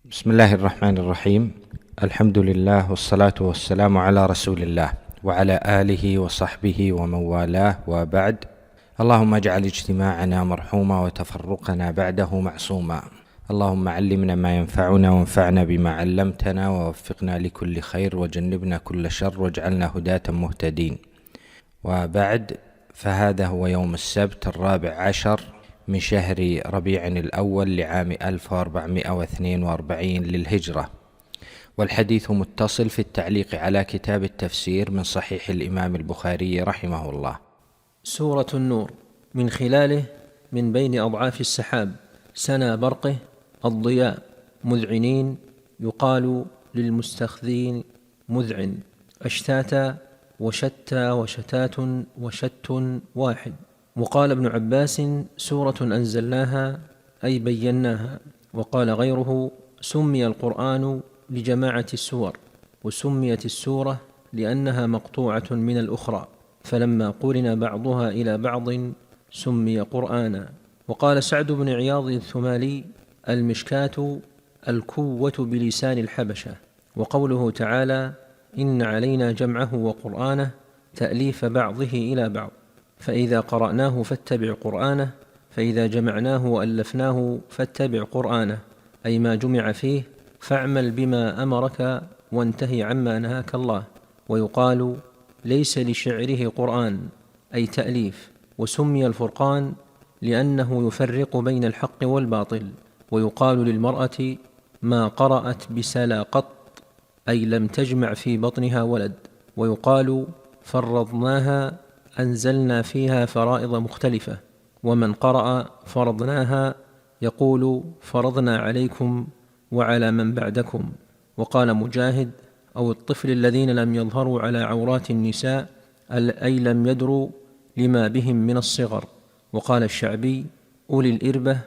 بسم الله الرحمن الرحيم. الحمد لله والصلاة والسلام على رسول الله وعلى آله وصحبه ومن والاه، وبعد. اللهم اجعل اجتماعنا مرحوما وتفرقنا بعده معصوما. اللهم علمنا ما ينفعنا وانفعنا بما علمتنا ووفقنا لكل خير وجنبنا كل شر واجعلنا هداة مهتدين. وبعد، فهذا هو يوم السبت 14 من شهر ربيع الأول لعام 1442 للهجرة، والحديث متصل في التعليق على كتاب التفسير من صحيح الإمام البخاري رحمه الله. سورة النور، من خلاله من بين أضعاف السحاب سنا برقه الضياء مذعنين، يقال للمستخذين مذعن، أشتاتا وشتى وشتات وشت واحد. وقال ابن عباس: سورة أنزلناها أي بيناها. وقال غيره: سمي القرآن لجماعة السور، وسميت السورة لأنها مقطوعة من الأخرى، فلما قرن بعضها إلى بعض سمي قرآنا. وقال سعد بن عياض الثمالي: المشكاة الكوة بلسان الحبشة. وقوله تعالى: إن علينا جمعه وقرآنه، تأليف بعضه إلى بعض، فإذا قرأناه فاتبع قرآنه، فإذا جمعناه وألفناه فاتبع قرآنه، أي ما جمع فيه، فاعمل بما أمرك وانتهي عما نهاك الله. ويقال ليس لشعره قرآن أي تأليف. وسمي الفرقان لأنه يفرق بين الحق والباطل. ويقال للمرأة ما قرأت بسلا قط أي لم تجمع في بطنها ولد. ويقال فرضناها أنزلنا فيها فرائض مختلفة. ومن قرأ فرضناها يقول فرضنا عليكم وعلى من بعدكم. وقال مجاهد: أو الطفل الذين لم يظهروا على عورات النساء أي لم يدروا لما بهم من الصغر. وقال الشعبي: أولي الإربة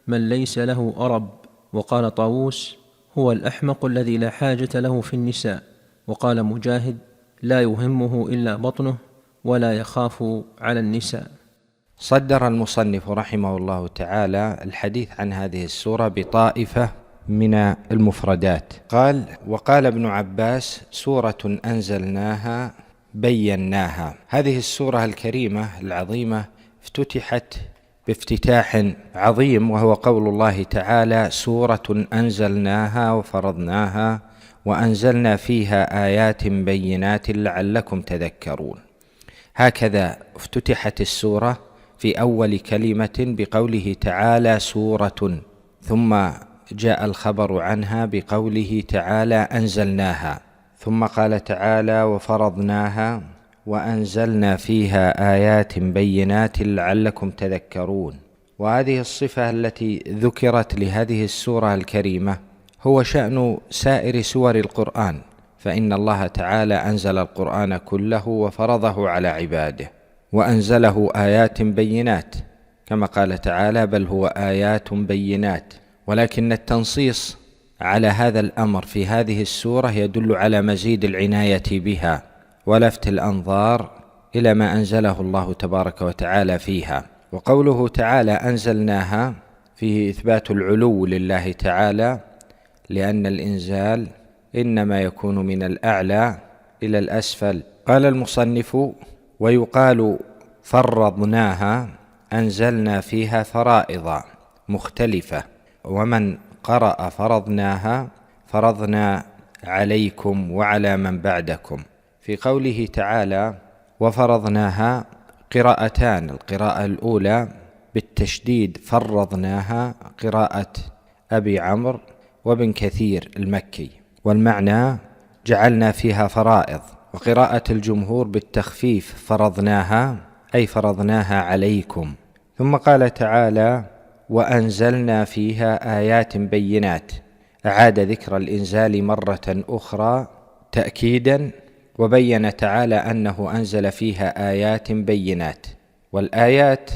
من ليس له أرب. وقال طاووس: هو الأحمق الذي لا حاجة له في النساء. وقال مجاهد: لا يهمه إلا بطنه ولا يخاف على النساء. صدر المصنف رحمه الله تعالى الحديث عن هذه السورة بطائفة من المفردات. قال: وقال ابن عباس: سورة أنزلناها بيناها. هذه السورة الكريمة العظيمة افتتحت بافتتاح عظيم، وهو قول الله تعالى: سورة أنزلناها وفرضناها وأنزلنا فيها آيات بينات لعلكم تذكرون. هكذا افتتحت السورة في أول كلمة بقوله تعالى: سورة، ثم جاء الخبر عنها بقوله تعالى: أنزلناها، ثم قال تعالى: وفرضناها وأنزلنا فيها آيات بينات لعلكم تذكرون. وهذه الصفة التي ذكرت لهذه السورة الكريمة هو شأن سائر سور القرآن، فإن الله تعالى أنزل القرآن كله وفرضه على عباده، وأنزله آيات بينات، كما قال تعالى: بل هو آيات بينات. ولكن التنصيص على هذا الأمر في هذه السورة يدل على مزيد العناية بها ولفت الأنظار إلى ما أنزله الله تبارك وتعالى فيها. وقوله تعالى: أنزلناها فيه إثبات العلو لله تعالى، لأن الإنزال إنما يكون من الأعلى إلى الأسفل. قال المصنف: ويقال فرضناها أنزلنا فيها فرائض مختلفة. ومن قرأ فرضناها فرضنا عليكم وعلى من بعدكم. في قوله تعالى: وفرضناها قراءتان: القراءة الأولى بالتشديد فرضناها قراءة أبي عمرو وابن كثير المكي، والمعنى جعلنا فيها فرائض. وقراءة الجمهور بالتخفيف فرضناها أي فرضناها عليكم. ثم قال تعالى: وأنزلنا فيها آيات بينات، أعاد ذكر الإنزال مرة أخرى تأكيدا، وبين تعالى أنه أنزل فيها آيات بينات. والآيات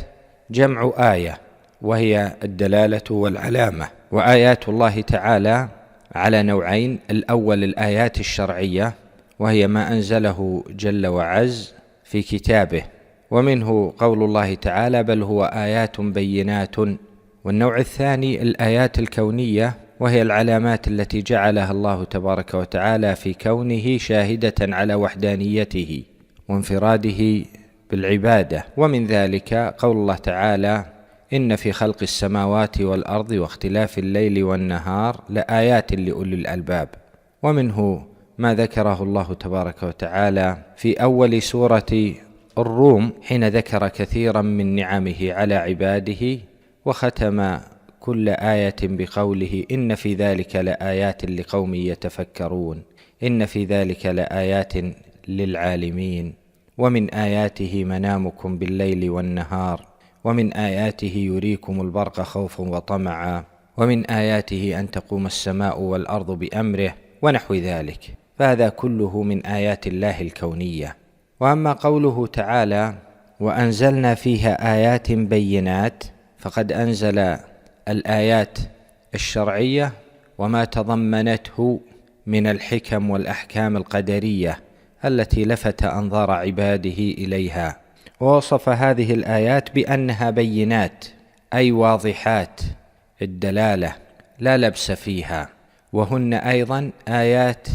جمع آية، وهي الدلالة والعلامة. وآيات الله تعالى على نوعين: الأول الآيات الشرعية، وهي ما أنزله جل وعز في كتابه، ومنه قول الله تعالى: بل هو آيات بينات. والنوع الثاني الآيات الكونية، وهي العلامات التي جعلها الله تبارك وتعالى في كونه شاهدة على وحدانيته وانفراده بالعبادة. ومن ذلك قول الله تعالى: إن في خلق السماوات والأرض واختلاف الليل والنهار لآيات لأولي الألباب. ومنه ما ذكره الله تبارك وتعالى في أول سورة الروم حين ذكر كثيرا من نعمه على عباده، وختم كل آية بقوله: إن في ذلك لآيات لقوم يتفكرون، إن في ذلك لآيات للعالمين، ومن آياته منامكم بالليل والنهار، ومن آياته يريكم البرق خوفا وطمعا، ومن آياته أن تقوم السماء والأرض بأمره، ونحو ذلك. فهذا كله من آيات الله الكونية. وأما قوله تعالى: وأنزلنا فيها آيات بينات، فقد أنزل الآيات الشرعية وما تضمنته من الحكم والأحكام القدرية التي لفت أنظار عباده إليها، ووصف هذه الآيات بأنها بينات، أي واضحات الدلالة لا لبس فيها، وهن أيضا آيات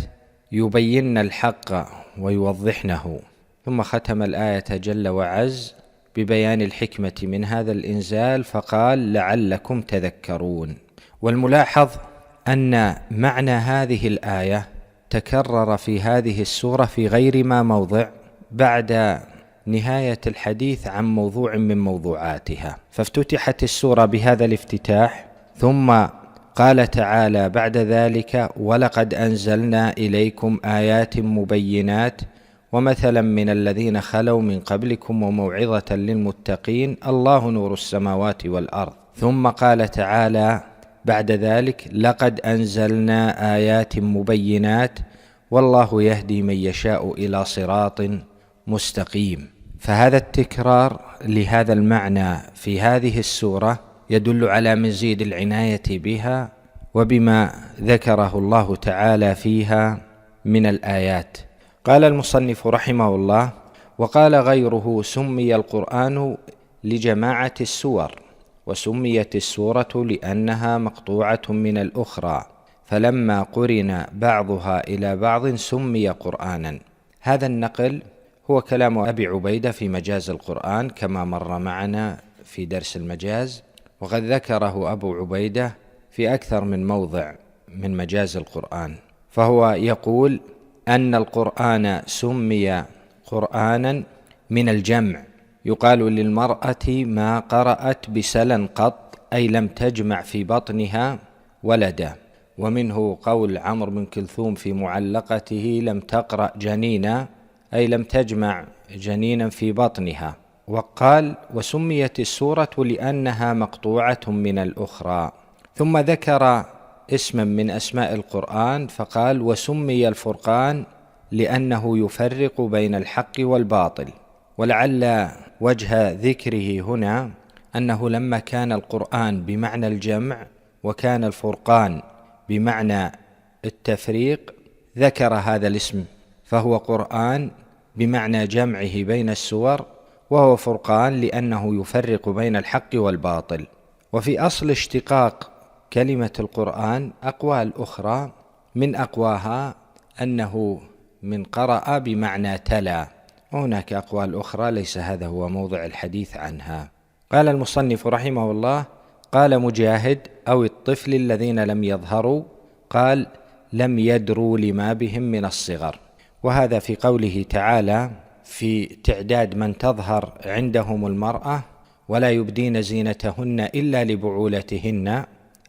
يبين الحق ويوضحنه. ثم ختم الآية جل وعز ببيان الحكمة من هذا الإنزال فقال: لعلكم تذكرون. والملاحظ أن معنى هذه الآية تكرر في هذه السورة في غير ما موضع بعد نهاية الحديث عن موضوع من موضوعاتها، فافتتحت السورة بهذا الافتتاح، ثم قال تعالى بعد ذلك: ولقد أنزلنا إليكم آيات مبينات ومثلا من الذين خلوا من قبلكم وموعظة للمتقين الله نور السماوات والأرض. ثم قال تعالى بعد ذلك: لقد أنزلنا آيات مبينات والله يهدي من يشاء إلى صراط مستقيم. فهذا التكرار لهذا المعنى في هذه السورة يدل على مزيد العناية بها وبما ذكره الله تعالى فيها من الآيات. قال المصنف رحمه الله: وقال غيره: سمي القرآن لجماعة السور، وسميت السورة لأنها مقطوعة من الأخرى، فلما قرن بعضها إلى بعض سمي قرآنا. هذا النقل هو كلام أبي عبيدة في مجاز القرآن كما مر معنا في درس المجاز، وقد ذكره أبو عبيدة في أكثر من موضع من مجاز القرآن، فهو يقول أن القرآن سمي قرآنا من الجمع، يقال للمرأة ما قرأت بسلا قط، أي لم تجمع في بطنها ولدا. ومنه قول عمرو بن كلثوم في معلقته: لم تقرأ جنينا، أي لم تجمع جنينا في بطنها. وقال: وسميت السورة لأنها مقطوعة من الأخرى. ثم ذكر اسما من أسماء القرآن فقال: وسمي الفرقان لأنه يفرق بين الحق والباطل. ولعل وجه ذكره هنا أنه لما كان القرآن بمعنى الجمع وكان الفرقان بمعنى التفريق ذكر هذا الاسم، فهو قرآن بمعنى جمعه بين السور، وهو فرقان لأنه يفرق بين الحق والباطل. وفي أصل اشتقاق كلمة القرآن أقوال أخرى، من أقواها أنه من قرأ بمعنى تلا، وهناك أقوال أخرى ليس هذا هو موضع الحديث عنها. قال المصنف رحمه الله: قال مجاهد: أو الطفل الذين لم يظهروا، قال لم يدروا لما بهم من الصغر. وهذا في قوله تعالى في تعداد من تظهر عندهم المرأة: ولا يبدين زينتهن إلا لبعولتهن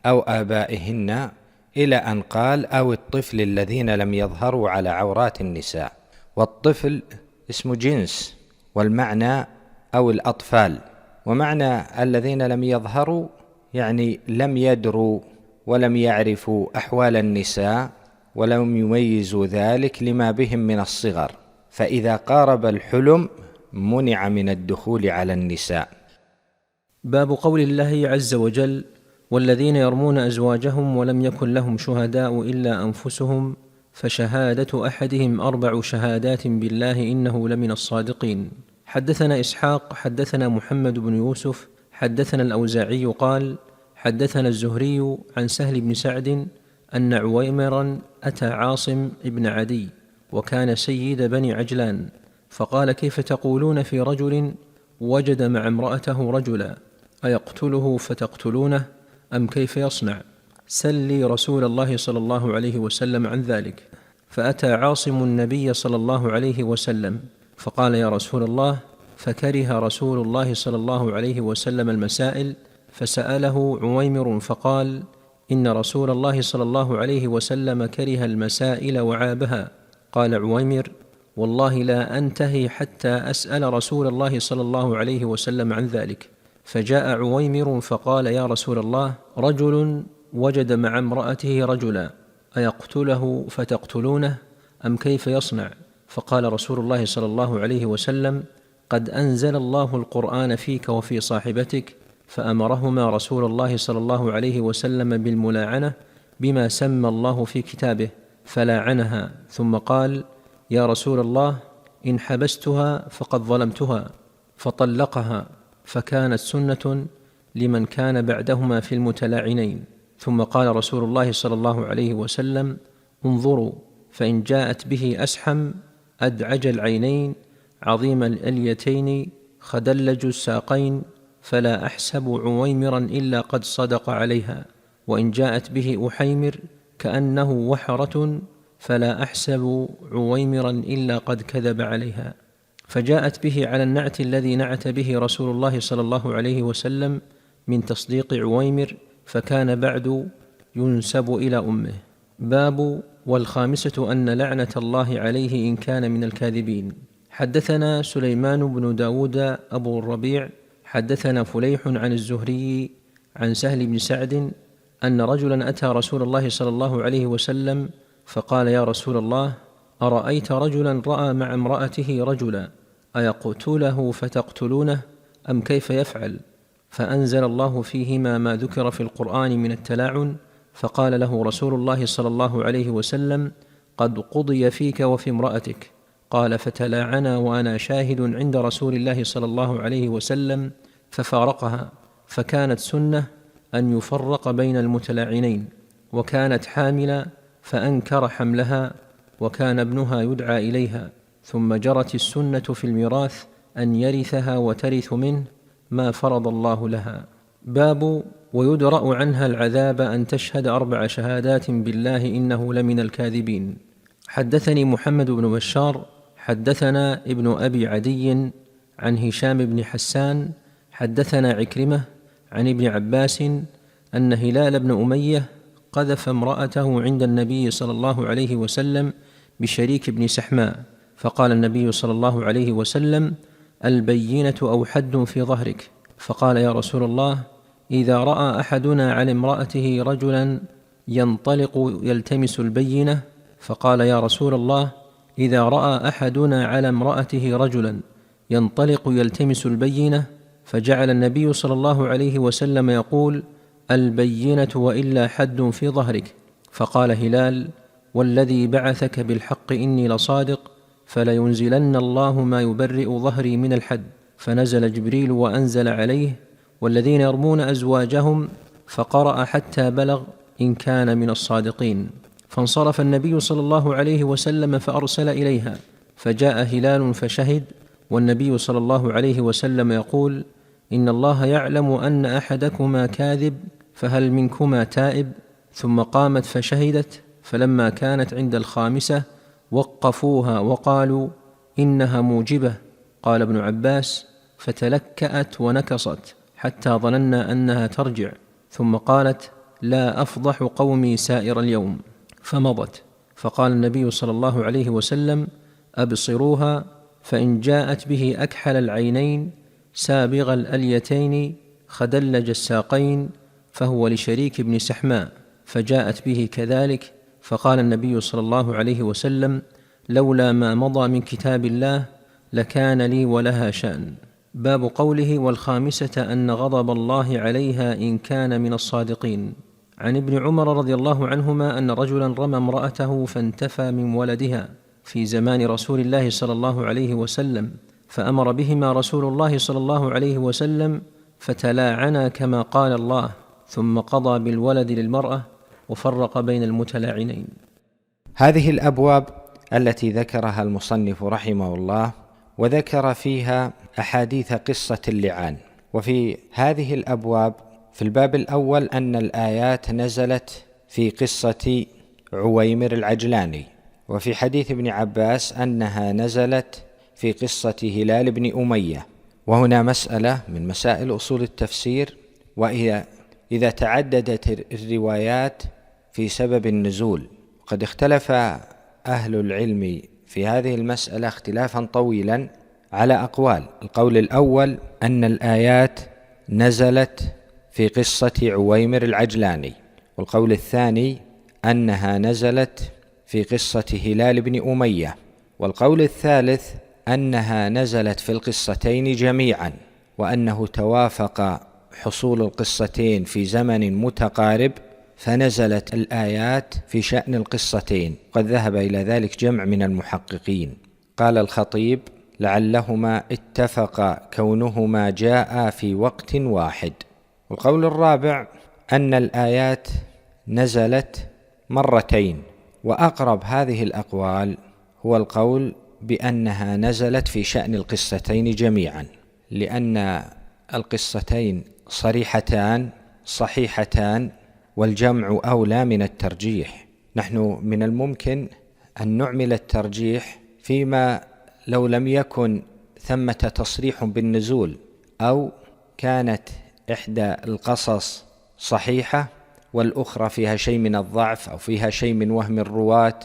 أو آبائهن، إلى أن قال: أو الطفل الذين لم يظهروا على عورات النساء. والطفل اسم جنس، والمعنى أو الأطفال، ومعنى الذين لم يظهروا يعني لم يدروا ولم يعرفوا أحوال النساء ولم يميزوا ذلك لما بهم من الصغر، فإذا قارب الحلم منع من الدخول على النساء. باب قول الله عز وجل: والذين يرمون أزواجهم ولم يكن لهم شهداء إلا أنفسهم فشهادة أحدهم 4 شهادات بالله إنه لمن الصادقين. حدثنا إسحاق حدثنا محمد بن يوسف حدثنا الأوزاعي قال: حدثنا الزهري عن سهل بن سعد أن عويمرا أتى عاصم بن عدي وكان سيد بني عجلان، فقال: كيف تقولون في رجل وجد مع امرأته رجلا، أيقتله فتقتلونه أم كيف يصنع؟ سلي رسول الله صلى الله عليه وسلم عن ذلك. فأتى عاصم النبي صلى الله عليه وسلم فقال: يا رسول الله. فكره رسول الله صلى الله عليه وسلم المسائل، فسأله عويمر فقال: إن رسول الله صلى الله عليه وسلم كره المسائل وعابها. قال عويمر: والله لا أنتهي حتى أسأل رسول الله صلى الله عليه وسلم عن ذلك. فجاء عويمر فقال: يا رسول الله، رجل وجد مع امرأته رجلا، أيقتله فتقتلونه أم كيف يصنع؟ فقال رسول الله صلى الله عليه وسلم: قد أنزل الله القرآن فيك وفي صاحبتك، فأمرهما رسول الله صلى الله عليه وسلم بالملاعنة بما سمى الله في كتابه، فلاعنها، ثم قال: يا رسول الله، إن حبستها فقد ظلمتها، فطلقها، فكانت سنة لمن كان بعدهما في المتلاعنين. ثم قال رسول الله صلى الله عليه وسلم: انظروا، فإن جاءت به أسحم أدعج العينين عظيم الأليتين خدلج الساقين فلا أحسب عويمرا إلا قد صدق عليها، وإن جاءت به أحيمر كأنه وحرة فلا أحسب عويمرا إلا قد كذب عليها. فجاءت به على النعت الذي نعت به رسول الله صلى الله عليه وسلم من تصديق عويمر، فكان بعد ينسب إلى أمه. باب والخامسة أن لعنة الله عليه إن كان من الكاذبين. حدثنا سليمان بن داود أبو الربيع حدثنا فليح عن الزهري عن سهل بن سعد أن رجلا أتى رسول الله صلى الله عليه وسلم فقال: يا رسول الله، أرأيت رجلا رأى مع امرأته رجلا، أيقتله فتقتلونه أم كيف يفعل؟ فأنزل الله فيهما ما ذكر في القرآن من التلاعن، فقال له رسول الله صلى الله عليه وسلم: قد قضي فيك وفي امرأتك. قال: فتلاعنا وأنا شاهد عند رسول الله صلى الله عليه وسلم ففارقها، فكانت سنة أن يفرق بين المتلاعنين، وكانت حاملا فأنكر حملها، وكان ابنها يدعى إليها، ثم جرت السنة في الميراث أن يرثها وترث منه ما فرض الله لها. باب ويدرأ عنها العذاب أن تشهد 4 شهادات بالله إنه لمن الكاذبين. حدثني محمد بن بشار حدثنا ابن أبي عدي عن هشام بن حسان حدثنا عكرمة عن ابن عباس أن هلال بن أمية قذف امرأته عند النبي صلى الله عليه وسلم بشريك بن سحماء، فقال النبي صلى الله عليه وسلم: البينة أو حد في ظهرك. فقال: يا رسول الله، إذا رأى أحدنا على امرأته رجلا ينطلق يلتمس البينة. فقال: يا رسول الله، إذا رأى أحدنا على امرأته رجلا ينطلق يلتمس البينة. فجعل النبي صلى الله عليه وسلم يقول: البينة وإلا حد في ظهرك. فقال هلال: والذي بعثك بالحق إني لصادق، فلينزلن الله ما يبرئ ظهري من الحد. فنزل جبريل وأنزل عليه: والذين يرمون أزواجهم، فقرأ حتى بلغ: إن كان من الصادقين. فانصرف النبي صلى الله عليه وسلم فأرسل إليها، فجاء هلال فشهد، والنبي صلى الله عليه وسلم يقول: إن الله يعلم أن أحدكما كاذب، فهل منكما تائب؟ ثم قامت فشهدت، فلما كانت عند الخامسة وقفوها وقالوا: إنها موجبة. قال ابن عباس: فتلكأت ونكصت حتى ظننا أنها ترجع، ثم قالت: لا أفضح قومي سائر اليوم، فمضت. فقال النبي صلى الله عليه وسلم: أبصروها، فإن جاءت به أكحل العينين سابغ الأليتين خدلج الساقين فهو لشريك بن سحماء، فجاءت به كذلك. فقال النبي صلى الله عليه وسلم: لولا ما مضى من كتاب الله لكان لي ولها شأن. باب قوله: والخامسة أن غضب الله عليها إن كان من الصادقين. عن ابن عمر رضي الله عنهما أن رجلا رمى امرأته فانتفى من ولدها في زمان رسول الله صلى الله عليه وسلم، فأمر بهما رسول الله صلى الله عليه وسلم فتلاعنا كما قال الله، ثم قضى بالولد للمرأة وفرق بين المتلاعنين. هذه الأبواب التي ذكرها المصنف رحمه الله وذكر فيها أحاديث قصة اللعان. وفي هذه الأبواب في الباب الأول أن الآيات نزلت في قصة عويمر العجلاني، وفي حديث ابن عباس أنها نزلت في قصة هلال بن أمية. وهنا مسألة من مسائل أصول التفسير، وهي إذا تعددت الروايات في سبب النزول. قد اختلف أهل العلم في هذه المسألة اختلافا طويلا على أقوال. القول الأول أن الآيات نزلت في قصة عويمر العجلاني، والقول الثاني أنها نزلت في قصة هلال بن أمية، والقول الثالث أنها نزلت في القصتين جميعا، وأنه توافق حصول القصتين في زمن متقارب فنزلت الآيات في شأن القصتين. قد ذهب إلى ذلك جمع من المحققين. قال الخطيب: لعلهما اتفق كونهما جاء في وقت واحد. والقول الرابع أن الآيات نزلت مرتين، وأقرب هذه الأقوال هو القول بأنها نزلت في شأن القصتين جميعا، لأن القصتين صريحتان صحيحتان، والجمع أولى من الترجيح. نحن من الممكن أن نعمل الترجيح فيما لو لم يكن ثمة تصريح بالنزول، أو كانت إحدى القصص صحيحة والأخرى فيها شيء من الضعف أو فيها شيء من وهم الرواة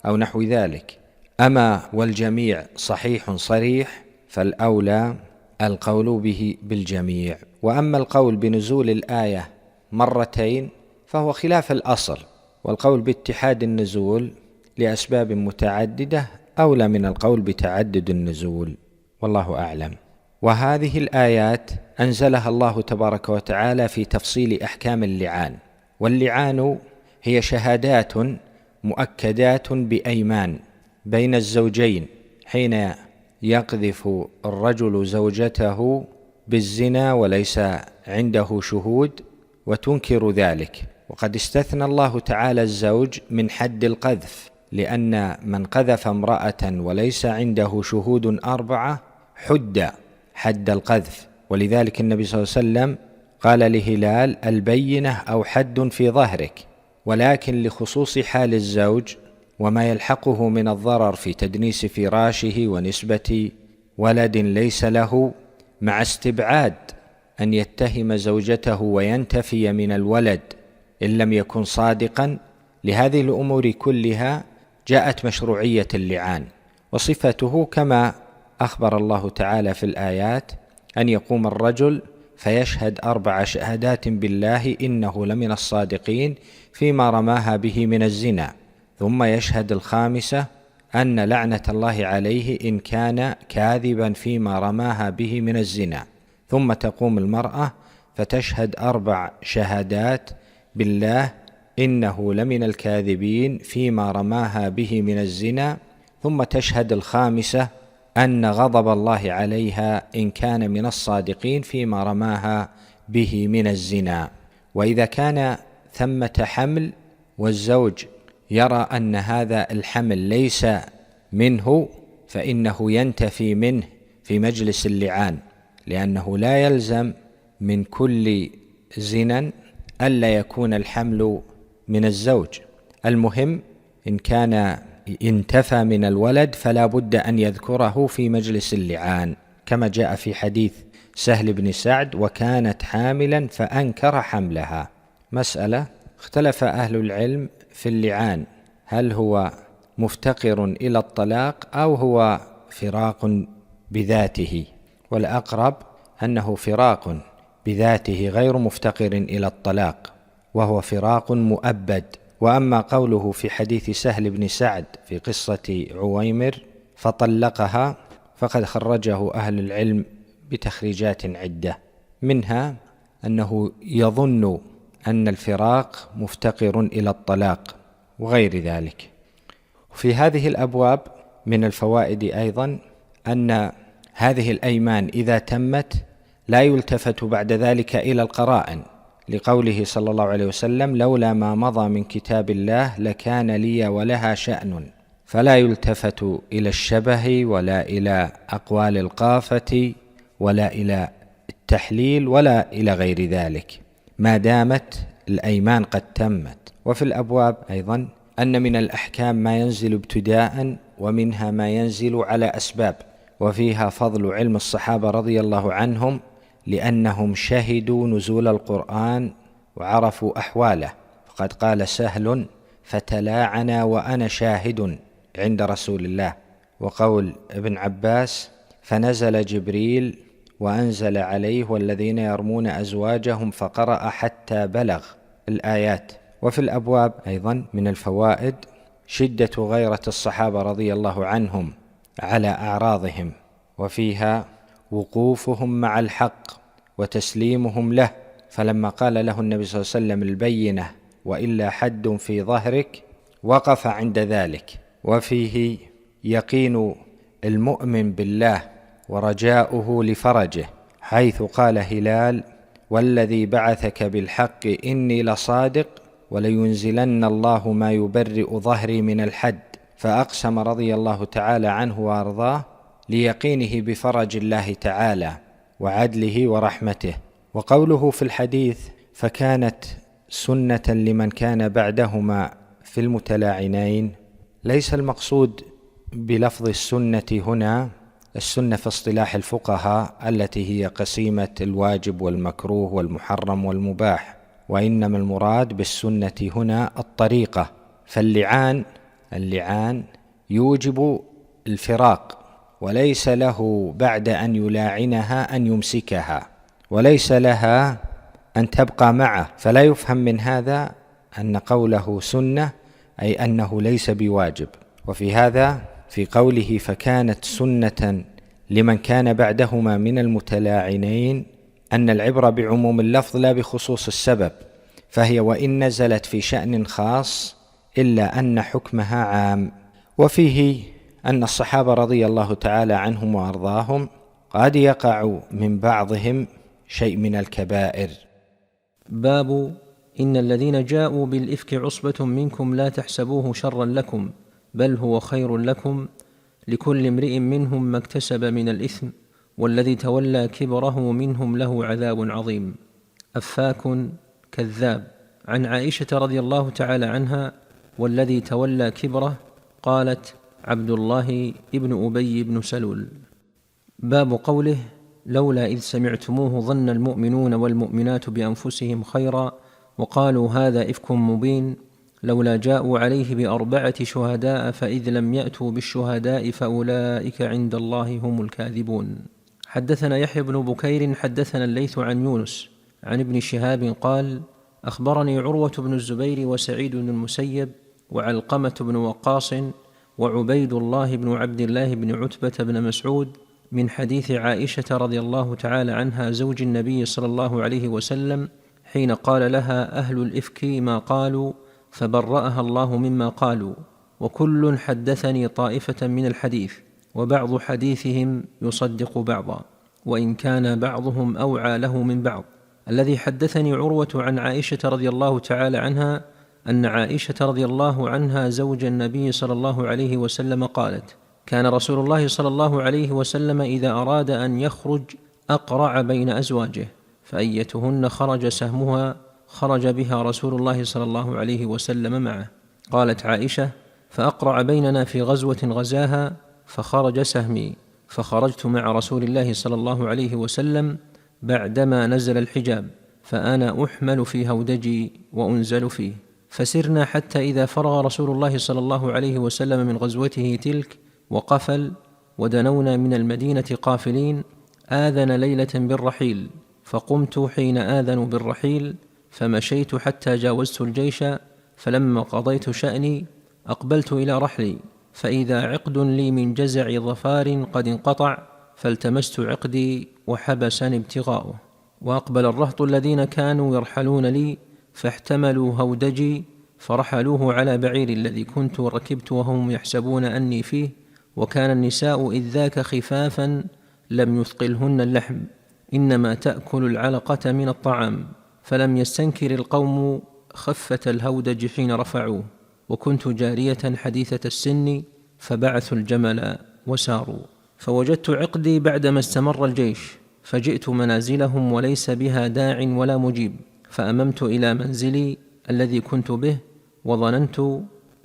أو نحو ذلك. أما والجميع صحيح صريح فالأولى القول به بالجميع. وأما القول بنزول الآية مرتين فهو خلاف الأصل، والقول باتحاد النزول لأسباب متعددة أولى من القول بتعدد النزول، والله أعلم. وهذه الآيات أنزلها الله تبارك وتعالى في تفصيل أحكام اللعان. واللعان هي شهادات مؤكدات بأيمان بين الزوجين حين يقذف الرجل زوجته بالزنا وليس عنده شهود وتنكر ذلك. وقد استثنى الله تعالى الزوج من حد القذف، لأن من قذف امرأة وليس عنده شهود 4 حد القذف. ولذلك النبي صلى الله عليه وسلم قال لهلال: البينة أو حد في ظهرك. ولكن لخصوص حال الزوج وما يلحقه من الضرر في تدنيس فراشه ونسبة ولد ليس له، مع استبعاد أن يتهم زوجته وينتفي من الولد إن لم يكن صادقا، لهذه الأمور كلها جاءت مشروعية اللعان. وصفته كما أخبر الله تعالى في الآيات أن يقوم الرجل فيشهد 4 شهادات بالله إنه لمن الصادقين فيما رماها به من الزنا، ثم يشهد الخامسة أن لعنة الله عليه إن كان كاذبا فيما رماها به من الزنا، ثم تقوم المرأة فتشهد 4 شهادات بالله إنه لمن الكاذبين فيما رماها به من الزنا، ثم تشهد الخامسة أن غضب الله عليها إن كان من الصادقين فيما رماها به من الزنا. وإذا كان ثمة حمل والزوج يرى أن هذا الحمل ليس منه فإنه ينتفي منه في مجلس اللعان، لأنه لا يلزم من كل زنا ألا يكون الحمل من الزوج. المهم إن كان انتفى من الولد فلا بد أن يذكره في مجلس اللعان، كما جاء في حديث سهل بن سعد: وكانت حاملا فأنكر حملها. مسألة اختلف أهل العلم في اللعان، هل هو مفتقر إلى الطلاق أو هو فراق بذاته؟ والأقرب أنه فراق بذاته غير مفتقر إلى الطلاق، وهو فراق مؤبد. وأما قوله في حديث سهل بن سعد في قصة عويمر فطلقها فقد خرجه أهل العلم بتخريجات عدة، منها أنه يظن أن الفراق مفتقر إلى الطلاق وغير ذلك. في هذه الأبواب من الفوائد أيضا أن هذه الأيمان إذا تمت لا يلتفت بعد ذلك إلى القرائن، لقوله صلى الله عليه وسلم: لولا ما مضى من كتاب الله لكان لي ولها شأن. فلا يلتفت إلى الشبه ولا إلى أقوال القافة ولا إلى التحليل ولا إلى غير ذلك ما دامت الأيمان قد تمت. وفي الأبواب أيضا أن من الأحكام ما ينزل ابتداء ومنها ما ينزل على أسباب، وفيها فضل علم الصحابة رضي الله عنهم لأنهم شهدوا نزول القرآن وعرفوا أحواله. فقد قال سهل: فتلاعنا وأنا شاهد عند رسول الله. وقول ابن عباس: فنزل جبريل وأنزل عليه والذين يرمون أزواجهم فقرأ حتى بلغ الآيات. وفي الأبواب أيضا من الفوائد شدة غيرة الصحابة رضي الله عنهم على أعراضهم، وفيها وقوفهم مع الحق وتسليمهم له، فلما قال له النبي صلى الله عليه وسلم: البينة وإلا حد في ظهرك، وقف عند ذلك. وفيه يقين المؤمن بالله ورجاؤه لفرجه، حيث قال هلال: والذي بعثك بالحق إني لصادق ولينزلن الله ما يبرئ ظهري من الحد. فأقسم رضي الله تعالى عنه وأرضاه ليقينه بفرج الله تعالى وعدله ورحمته. وقوله في الحديث: فكانت سنة لمن كان بعدهما في المتلاعنين، ليس المقصود بلفظ السنة هنا السنة في اصطلاح الفقهاء التي هي قسيمة الواجب والمكروه والمحرم والمباح، وإنما المراد بالسنة هنا الطريقة. فاللعان يوجب الفراق، وليس له بعد أن يلاعنها أن يمسكها، وليس لها أن تبقى معه. فلا يفهم من هذا أن قوله سنة أي أنه ليس بواجب. وفي هذا في قوله: فكانت سنة لمن كان بعدهما من المتلاعنين، أن العبرة بعموم اللفظ لا بخصوص السبب، فهي وإن نزلت في شأن خاص إلا أن حكمها عام. وفيه أن الصحابة رضي الله تعالى عنهم وأرضاهم قد يقع من بعضهم شيء من الكبائر. باب إن الذين جاءوا بالإفك عصبة منكم لا تحسبوه شرا لكم بل هو خير لكم، لكل امرئ منهم ما اكتسب من الإثم، والذي تولى كبره منهم له عذاب عظيم. أفاك كذاب. عن عائشة رضي الله تعالى عنها: والذي تولى كبره قالت: عبد الله ابن أبي بن سلول. باب قوله: لولا إذ سمعتموه ظن المؤمنون والمؤمنات بأنفسهم خيرا وقالوا هذا إفك مبين، لولا جاءوا عليه ب4 شهداء فإذ لم يأتوا بالشهداء فأولئك عند الله هم الكاذبون. حدثنا يحيى بن بكير حدثنا الليث عن يونس عن ابن شهاب قال: أخبرني عروة بن الزبير وسعيد بن المسيب وعلقمة بن وقاص وعبيد الله بن عبد الله بن عتبة بن مسعود من حديث عائشة رضي الله تعالى عنها زوج النبي صلى الله عليه وسلم حين قال لها أهل الإفك ما قالوا فبرأها الله مما قالوا، وكل حدثني طائفة من الحديث، وبعض حديثهم يصدق بعضا، وإن كان بعضهم أوعى له من بعض. الذي حدثني عروة عن عائشة رضي الله تعالى عنها أن عائشة رضي الله عنها زوج النبي صلى الله عليه وسلم قالت: كان رسول الله صلى الله عليه وسلم إذا أراد أن يخرج أقرع بين أزواجه، فأيتهن خرج سهمها خرج بها رسول الله صلى الله عليه وسلم معه. قالت عائشة: فأقرع بيننا في غزوة غزاها فخرج سهمي، فخرجت مع رسول الله صلى الله عليه وسلم بعدما نزل الحجاب، فأنا أحمل في هودجي وأنزل فيه، فسرنا حتى إذا فرغ رسول الله صلى الله عليه وسلم من غزوته تلك وقفل ودنونا من المدينة قافلين، آذن ليلة بالرحيل، فقمت حين آذنوا بالرحيل فمشيت حتى جاوزت الجيش، فلما قضيت شأني أقبلت إلى رحلي، فإذا عقد لي من جزع ظفار قد انقطع، فالتمست عقدي وحبسني ابتغاؤه، وأقبل الرهط الذين كانوا يرحلون لي فاحتملوا هودجي فرحلوه على بعير الذي كنت ركبت وهم يحسبون أني فيه، وكان النساء إذ ذاك خفافا لم يثقلهن اللحم، إنما تأكل العلقة من الطعام، فلم يستنكر القوم خفة الهودج حين رفعوه، وكنت جارية حديثة السن، فبعثوا الجمل وساروا. فوجدت عقدي بعدما استمر الجيش، فجئت منازلهم وليس بها داع ولا مجيب، فأممت إلى منزلي الذي كنت به، وظننت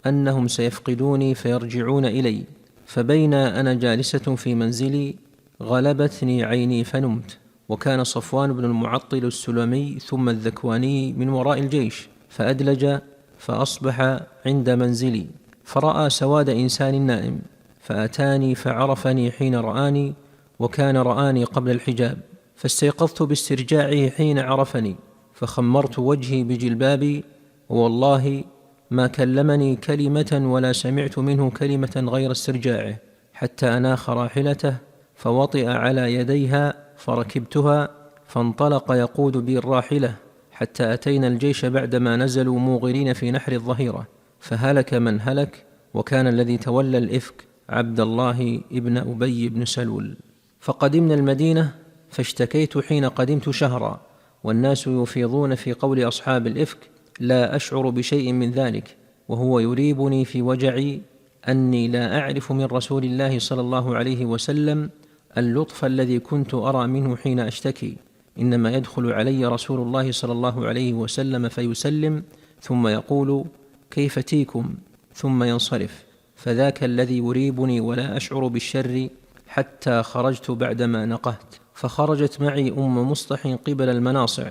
أنهم سيفقدوني فيرجعون إلي. فبين أنا جالسة في منزلي غلبتني عيني فنمت، وكان صفوان بن المعطل السلمي ثم الذكواني من وراء الجيش، فأدلج فأصبح عند منزلي، فرأى سواد إنسان نائم، فأتاني فعرفني حين رآني، وكان رآني قبل الحجاب، فاستيقظت باسترجاعه حين عرفني، فخمرت وجهي بجلبابي، والله ما كلمني كلمة ولا سمعت منه كلمة غير استرجاعه، حتى أناخ راحلته فوطئ على يديها فركبتها، فانطلق يقود بي الراحلة حتى أتينا الجيش بعدما نزلوا موغرين في نحر الظهيرة، فهلك من هلك، وكان الذي تولى الإفك عبد الله ابن أبي بن سلول. فقدمنا المدينة، فاشتكيت حين قدمت شهرا، والناس يفيضون في قول أصحاب الإفك، لا أشعر بشيء من ذلك، وهو يريبني في وجعي أني لا أعرف من رسول الله صلى الله عليه وسلم اللطف الذي كنت أرى منه حين أشتكي، إنما يدخل علي رسول الله صلى الله عليه وسلم فيسلم، ثم يقول كيف تيكم، ثم ينصرف، فذاك الذي يريبني ولا أشعر بالشر، حتى خرجت بعدما نقهت. فخرجت معي أم مصطح قبل المناصع،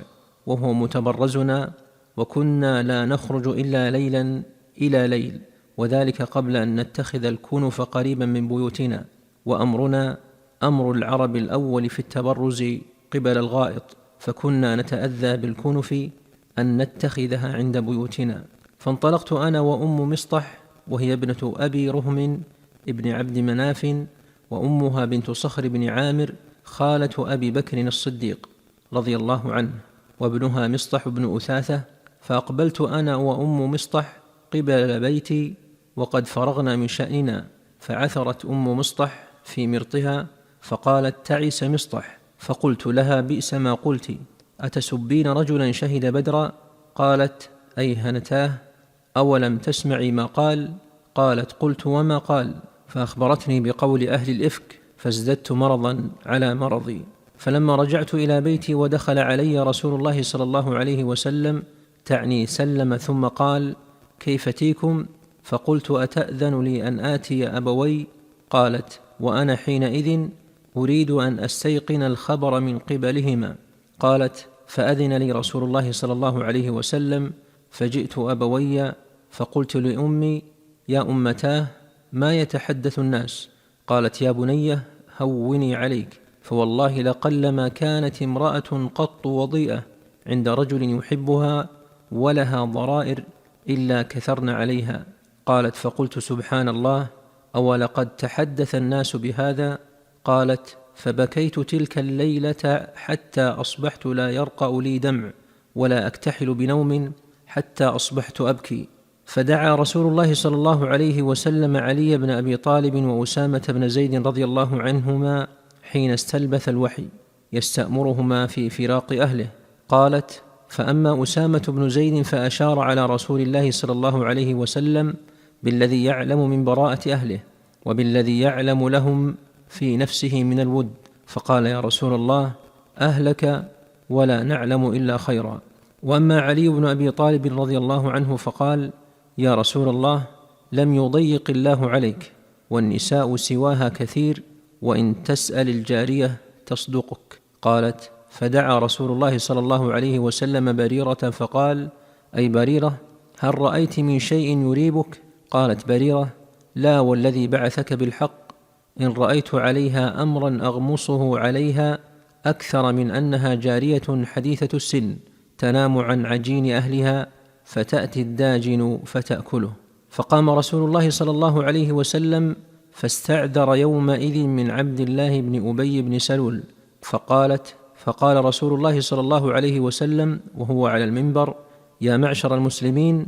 وهو متبرزنا، وكنا لا نخرج إلا ليلا إلى ليل، وذلك قبل أن نتخذ الكنف قريبا من بيوتنا، وأمرنا أمر العرب الأول في التبرز قبل الغائط، فكنا نتأذى بالكنف أن نتخذها عند بيوتنا. فانطلقت أنا وأم مصطح، وهي ابنة أبي رهم ابن عبد مناف، وأمها بنت صخر بن عامر خالة أبي بكر الصديق رضي الله عنه، وابنها مصطح بن أثاثة. فأقبلت أنا وأم مصطح قبل بيتي وقد فرغنا من شأننا، فعثرت أم مصطح في مرطها، فقالت تعس مصطح، فقلت لها بئس ما قلت، أتسبين رجلا شهد بدرا؟ قالت أيهنتاه، أولم تسمعي ما قال؟ قالت قلت وما قال؟ فأخبرتني بقول أهل الإفك، فازددت مرضا على مرضي. فلما رجعت إلى بيتي ودخل علي رسول الله صلى الله عليه وسلم، تعني سلم ثم قال كيف تيكم؟ فقلت أتأذن لي أن آتي أبوي؟ قالت وأنا حينئذ أريد أن أستيقن الخبر من قبلهما. قالت فأذن لي رسول الله صلى الله عليه وسلم، فجئت أبوي فقلت لأمي يا أمتاه ما يتحدث الناس؟ قالت يا بنية هوني عليك، فوالله لقلما كانت امرأة قط وضيئة عند رجل يحبها ولها ضرائر إلا كثرن عليها. قالت فقلت سبحان الله، أولقد تحدث الناس بهذا؟ قالت فبكيت تلك الليلة حتى أصبحت لا يرقأ لي دمع ولا أكتحل بنوم حتى أصبحت أبكي. فدعا رسول الله صلى الله عليه وسلم علي بن أبي طالب وأسامة بن زيد رضي الله عنهما حين استلبث الوحي يستأمرهما في فراق أهله. قالت فأما أسامة بن زيد فأشار على رسول الله صلى الله عليه وسلم بالذي يعلم من براءة أهله وبالذي يعلم لهم في نفسه من الود، فقال يا رسول الله أهلك ولا نعلم إلا خيرا. وأما علي بن أبي طالب رضي الله عنه فقال يا رسول الله لم يضيق الله عليك، والنساء سواها كثير، وإن تسأل الجارية تصدقك. قالت فدعا رسول الله صلى الله عليه وسلم بريرة فقال أي بريرة هل رأيت من شيء يريبك؟ قالت بريرة لا والذي بعثك بالحق، إن رأيت عليها أمرا أغمصه عليها أكثر من أنها جارية حديثة السن تنام عن عجين أهلها فتأتي الداجن فتأكله. فقام رسول الله صلى الله عليه وسلم فاستعذر يومئذ من عبد الله بن أبي بن سلول، فقال رسول الله صلى الله عليه وسلم وهو على المنبر يا معشر المسلمين،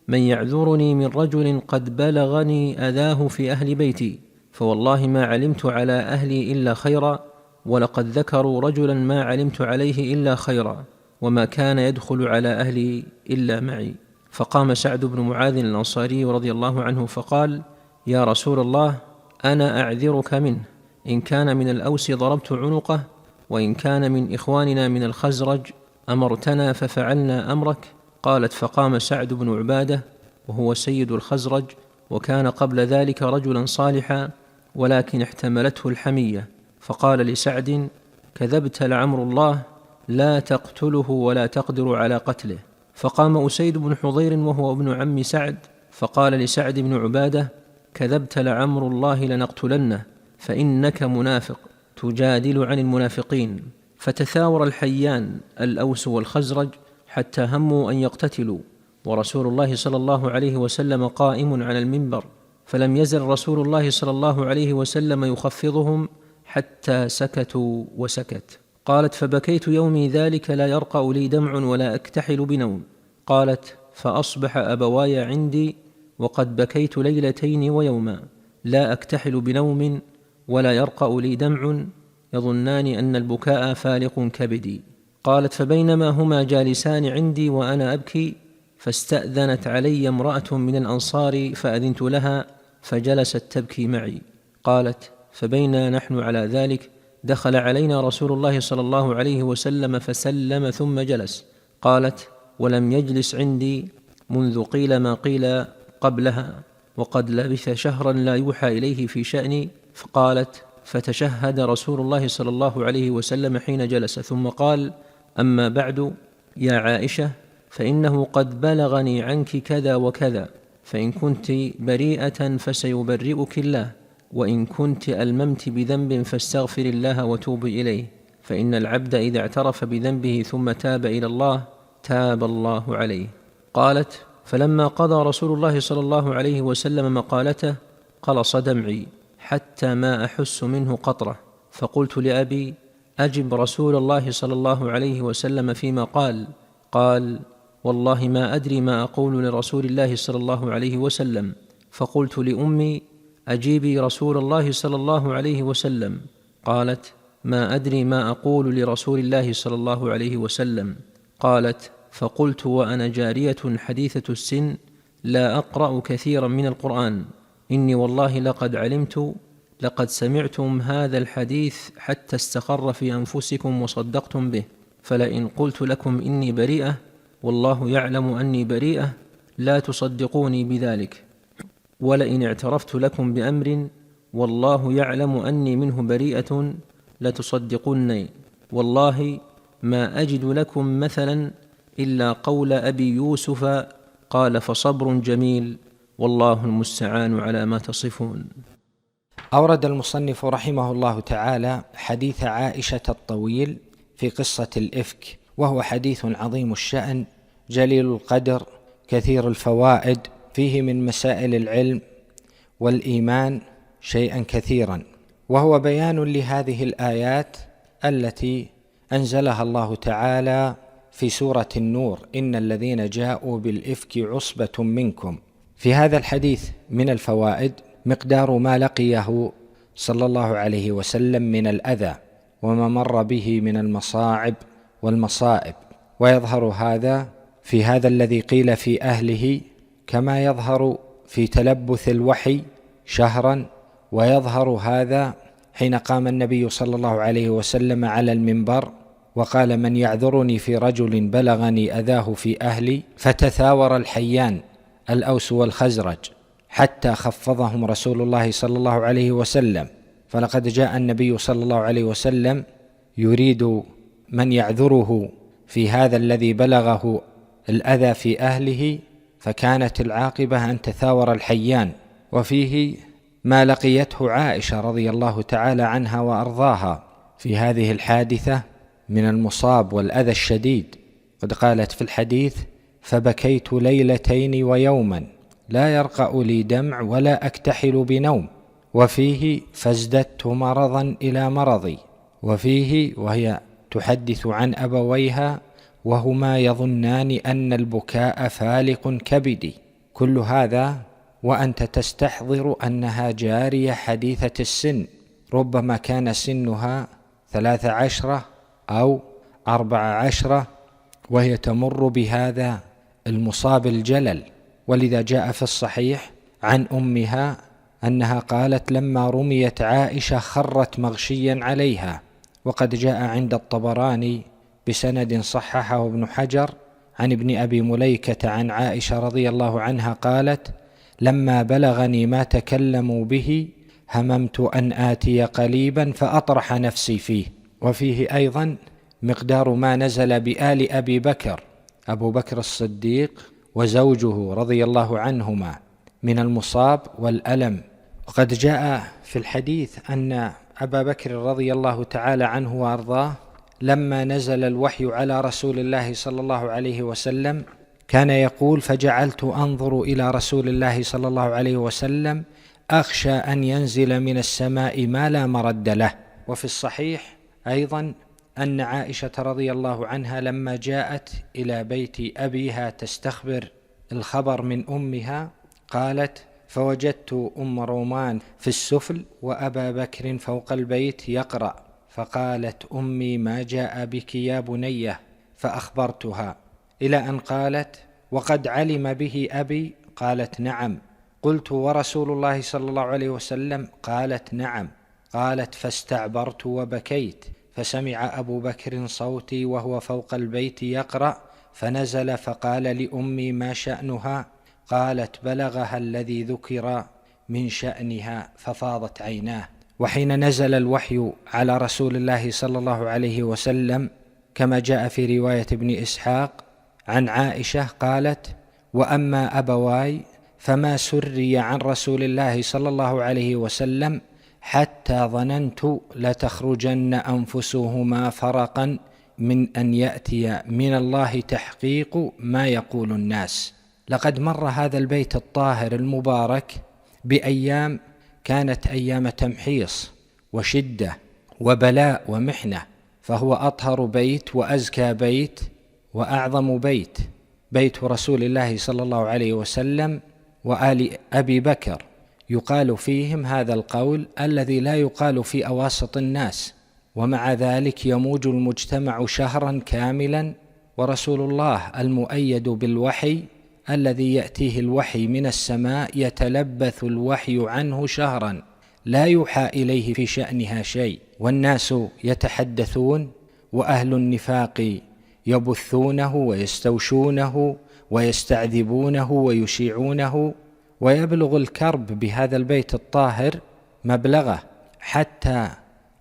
من يعذرني من رجل قد بلغني أذاه في أهل بيتي، فوالله ما علمت على أهلي إلا خيرا، ولقد ذكروا رجلا ما علمت عليه إلا خيرا، وما كان يدخل على أهلي إلا معي. فقام سعد بن معاذ الأنصاري رضي الله عنه فقال: يا رسول الله، أنا أعذرك منه، إن كان من الأوس ضربت عنقه، وإن كان من إخواننا من الخزرج أمرتنا ففعلنا أمرك. قالت: فقام سعد بن عبادة وهو سيد الخزرج، وكان قبل ذلك رجلا صالحا، ولكن احتملته الحمية، فقال لسعد: كذبت لعمر الله، لا تقتله ولا تقدر على قتله. فقام أسيد بن حضير وهو ابن عم سعد فقال لسعد بن عبادة: كذبت لعمر الله، لنقتلنه، فإنك منافق تجادل عن المنافقين. فتثاور الحيان الأوس والخزرج حتى هموا أن يقتتلوا، ورسول الله صلى الله عليه وسلم قائم على المنبر، فلم يزل رسول الله صلى الله عليه وسلم يخفضهم حتى سكتوا وسكت. قالت: فبكيت يومي ذلك لا يرقأ لي دمع ولا أكتحل بنوم. قالت: فأصبح أبواي عندي وقد بكيت ليلتين ويوما، لا أكتحل بنوم ولا يرقأ لي دمع، يظنان أن البكاء فالق كبدي. قالت: فبينما هما جالسان عندي وأنا أبكي، فاستأذنت علي امرأة من الأنصار فأذنت لها، فجلست تبكي معي. قالت: فبينا نحن على ذلك دخل علينا رسول الله صلى الله عليه وسلم فسلم ثم جلس. قالت: ولم يجلس عندي منذ قيل ما قيل قبلها، وقد لبث شهرا لا يوحى إليه في شأني. فقالت: فتشهد رسول الله صلى الله عليه وسلم حين جلس، ثم قال: أما بعد يا عائشة، فإنه قد بلغني عنك كذا وكذا، فإن كنت بريئة فسيبرئك الله، وإن كنت ألممت بذنب فاستغفر الله وتوبي إليه، فإن العبد إذا اعترف بذنبه ثم تاب إلى الله تاب الله عليه. قالت: فلما قضى رسول الله صلى الله عليه وسلم مقالته قلص دمعي حتى ما أحس منه قطرة، فقلت لأبي: أجب رسول الله صلى الله عليه وسلم فيما قال. قال: والله ما أدري ما أقول لرسول الله صلى الله عليه وسلم. فقلت لأمي: أجيبي رسول الله صلى الله عليه وسلم. قالت: ما أدري ما أقول لرسول الله صلى الله عليه وسلم. قالت: فقلت وأنا جارية حديثة السن لا أقرأ كثيرا من القرآن: إني والله لقد علمت لقد سمعتم هذا الحديث حتى استقر في أنفسكم وصدقتم به، فلئن قلت لكم إني بريئة والله يعلم أني بريئة لا تصدقوني بذلك، ولئن اعترفت لكم بأمر والله يعلم أني منه بريئة لتصدقوني. والله ما أجد لكم مثلا إلا قول أبي يوسف قال: فصبر جميل والله المستعان على ما تصفون. أورد المصنف رحمه الله تعالى حديث عائشة الطويل في قصة الإفك، وهو حديث عظيم الشأن جليل القدر كثير الفوائد، فيه من مسائل العلم والإيمان شيئا كثيرا، وهو بيان لهذه الآيات التي أنزلها الله تعالى في سورة النور: إن الذين جاءوا بالإفك عصبة منكم. في هذا الحديث من الفوائد مقدار ما لقيه صلى الله عليه وسلم من الأذى وما مر به من المصاعب والمصائب، ويظهر هذا في هذا الذي قيل في أهله، كما يظهر في تلبث الوحي شهرا، ويظهر هذا حين قام النبي صلى الله عليه وسلم على المنبر وقال: من يعذرني في رجل بلغني أذاه في أهلي، فتثاور الحيان الأوس والخزرج حتى خفضهم رسول الله صلى الله عليه وسلم. فلقد جاء النبي صلى الله عليه وسلم يريد من يعذره في هذا الذي بلغه الأذى في أهله، فكانت العاقبة أن تثاور الحيان. وفيه ما لقيته عائشة رضي الله تعالى عنها وأرضاها في هذه الحادثة من المصاب والأذى الشديد. قد قالت في الحديث: فبكيت ليلتين ويوما لا يرقأ لي دمع ولا أكتحل بنوم. وفيه: فازددت مرضا إلى مرضي. وفيه وهي تحدث عن أبويها وهما يظنان أن البكاء فالق كبدي. كل هذا وأنت تستحضر أنها جارية حديثة السن، ربما كان سنها 13 أو 14 وهي تمر بهذا المصاب الجلل. ولذا جاء في الصحيح عن أمها أنها قالت: لما رميت عائشة خرت مغشيا عليها. وقد جاء عند الطبراني بسند صححه ابن حجر عن ابن أبي مليكة عن عائشة رضي الله عنها قالت: لما بلغني ما تكلموا به هممت أن آتي قليبا فأطرح نفسي فيه. وفيه أيضا مقدار ما نزل بآل أبي بكر، أبو بكر الصديق وزوجه رضي الله عنهما، من المصاب والألم. وقد جاء في الحديث أن أبا بكر رضي الله تعالى عنه وأرضاه لما نزل الوحي على رسول الله صلى الله عليه وسلم كان يقول: فجعلت أنظر إلى رسول الله صلى الله عليه وسلم أخشى أن ينزل من السماء ما لا مرد له. وفي الصحيح أيضا أن عائشة رضي الله عنها لما جاءت إلى بيت أبيها تستخبر الخبر من أمها قالت: فوجدت أم رومان في السفل وأبا بكر فوق البيت يقرأ، فقالت أمي: ما جاء بك يا بنية؟ فأخبرتها، إلى أن قالت: وقد علم به أبي؟ قالت: نعم. قلت: ورسول الله صلى الله عليه وسلم؟ قالت: نعم. قالت: فاستعبرت وبكيت، فسمع أبو بكر صوتي وهو فوق البيت يقرأ، فنزل فقال لأمي: ما شأنها؟ قالت: بلغها الذي ذكر من شأنها، ففاضت عيناه. وحين نزل الوحي على رسول الله صلى الله عليه وسلم كما جاء في رواية ابن إسحاق عن عائشة قالت: وأما أبواي فما سري عن رسول الله صلى الله عليه وسلم حتى ظننت لتخرجن أنفسهما فرقا من أن يأتي من الله تحقيق ما يقول الناس. لقد مر هذا البيت الطاهر المبارك بأيام كانت أيام تمحيص وشدة وبلاء ومحنة، فهو أطهر بيت وأزكى بيت وأعظم بيت، بيت رسول الله صلى الله عليه وسلم وآل أبي بكر. يقال فيهم هذا القول الذي لا يقال في أواسط الناس، ومع ذلك يموج المجتمع شهرا كاملا، ورسول الله المؤيد بالوحي الذي يأتيه الوحي من السماء يتلبث الوحي عنه شهرا لا يوحى إليه في شأنها شيء، والناس يتحدثون وأهل النفاق يبثونه ويستوشونه ويستعذبونه ويشيعونه، ويبلغ الكرب بهذا البيت الطاهر مبلغه حتى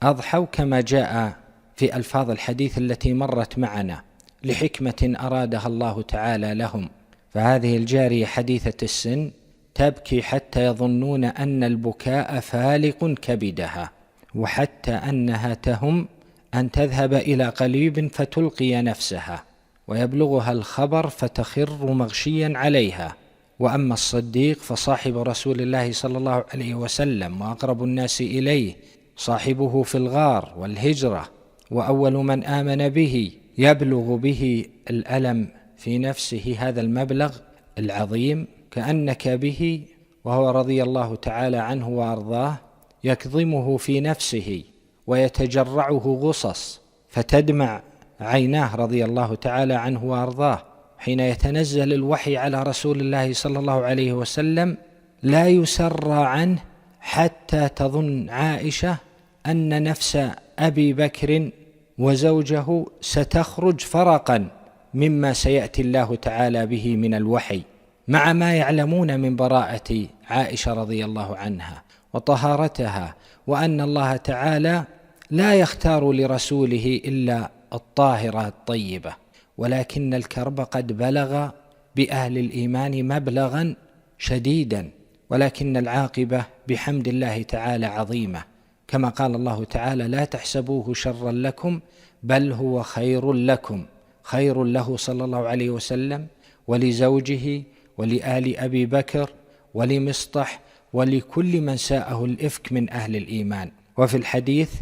أضحوا كما جاء في ألفاظ الحديث التي مرت معنا لحكمة أرادها الله تعالى لهم. فهذه الجارية حديثة السن تبكي حتى يظنون أن البكاء فالق كبدها، وحتى أنها تهم أن تذهب إلى قليب فتلقي نفسها، ويبلغها الخبر فتخر مغشيا عليها. وأما الصديق فصاحب رسول الله صلى الله عليه وسلم وأقرب الناس إليه، صاحبه في الغار والهجرة وأول من آمن به، يبلغ به الألم في نفسه هذا المبلغ العظيم كأنك به وهو رضي الله تعالى عنه وأرضاه يكظمه في نفسه ويتجرعه غصص فتدمع عيناه رضي الله تعالى عنه وأرضاه. حين يتنزل الوحي على رسول الله صلى الله عليه وسلم لا يسرى عنه حتى تظن عائشة أن نفس أبي بكر وزوجه ستخرج فرقا مما سيأتي الله تعالى به من الوحي، مع ما يعلمون من براءة عائشة رضي الله عنها وطهارتها، وأن الله تعالى لا يختار لرسوله إلا الطاهرة الطيبة، ولكن الكرب قد بلغ بأهل الإيمان مبلغا شديدا، ولكن العاقبة بحمد الله تعالى عظيمة، كما قال الله تعالى: لا تحسبوه شرا لكم بل هو خير لكم، خير له صلى الله عليه وسلم ولزوجه ولآل أبي بكر ولمصطح ولكل من ساءه الإفك من أهل الإيمان. وفي الحديث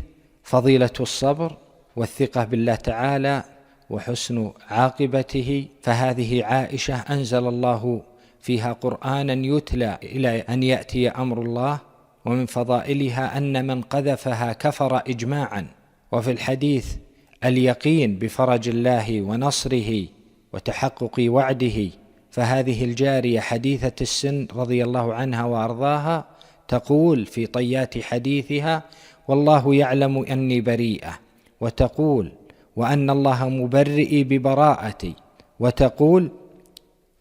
فضيلة الصبر والثقة بالله تعالى وحسن عاقبته. فهذه عائشة أنزل الله فيها قرآنا يتلى إلى أن يأتي أمر الله، ومن فضائلها أن من قذفها كفر إجماعا. وفي الحديث اليقين بفرج الله ونصره وتحقق وعده. فهذه الجارية حديثة السن رضي الله عنها وأرضاها تقول في طيات حديثها: والله يعلم أني بريئة، وتقول: وأن الله مبرئي ببراءتي، وتقول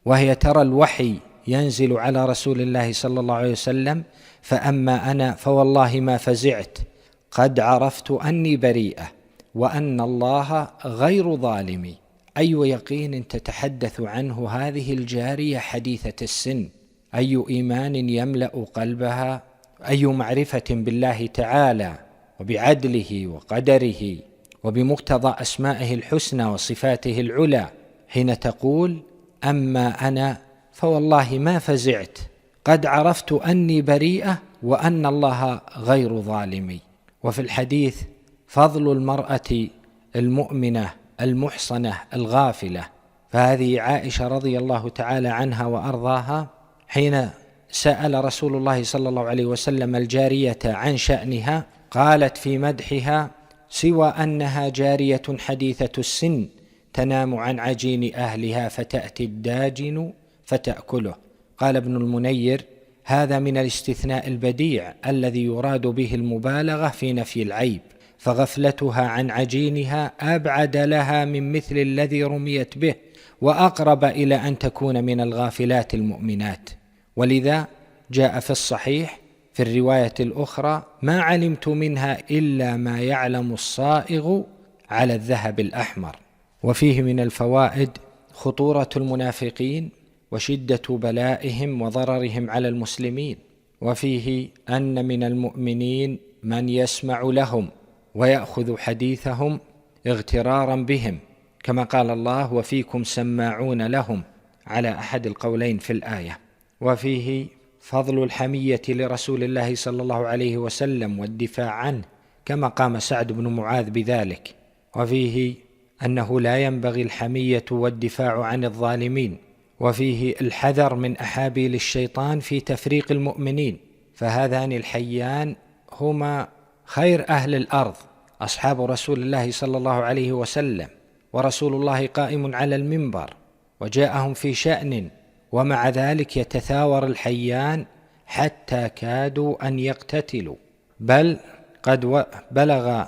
وهي ترى الوحي ينزل على رسول الله صلى الله عليه وسلم: فأما أنا فوالله ما فزعت، قد عرفت أني بريئة وأن الله غير ظالمي. أي يقين تتحدث عنه هذه الجارية حديثة السن، أي إيمان يملأ قلبها، أي معرفة بالله تعالى وبعدله وقدره وبمقتضى أسمائه الحسنى وصفاته العلى، حين تقول: أما أنا فوالله ما فزعت، قد عرفت أني بريئة وأن الله غير ظالمي. وفي الحديث فضل المرأة المؤمنة المحصنة الغافلة، فهذه عائشة رضي الله تعالى عنها وأرضاها حين سأل رسول الله صلى الله عليه وسلم الجارية عن شأنها قالت في مدحها: سوى أنها جارية حديثة السن تنام عن عجين أهلها فتأتي الداجن فتأكله. قال ابن المنير: هذا من الاستثناء البديع الذي يراد به المبالغة في نفي العيب، فغفلتها عن عجينها أبعد لها من مثل الذي رميت به، وأقرب إلى أن تكون من الغافلات المؤمنات. ولذا جاء في الصحيح في الرواية الأخرى: ما علمت منها إلا ما يعلم الصائغ على الذهب الأحمر. وفيه من الفوائد خطورة المنافقين وشدة بلائهم وضررهم على المسلمين. وفيه أن من المؤمنين من يسمع لهم ويأخذ حديثهم اغترارا بهم، كما قال الله: وفيكم سماعون لهم، على أحد القولين في الآية. وفيه فضل الحمية لرسول الله صلى الله عليه وسلم والدفاع عنه، كما قام سعد بن معاذ بذلك. وفيه أنه لا ينبغي الحمية والدفاع عن الظالمين. وفيه الحذر من أحابيل الشيطان في تفريق المؤمنين، فهذان الحيان هما خير أهل الأرض، أصحاب رسول الله صلى الله عليه وسلم، ورسول الله قائم على المنبر وجاءهم في شأن، ومع ذلك يتثاور الحيان حتى كادوا أن يقتتلوا، بل قد بلغ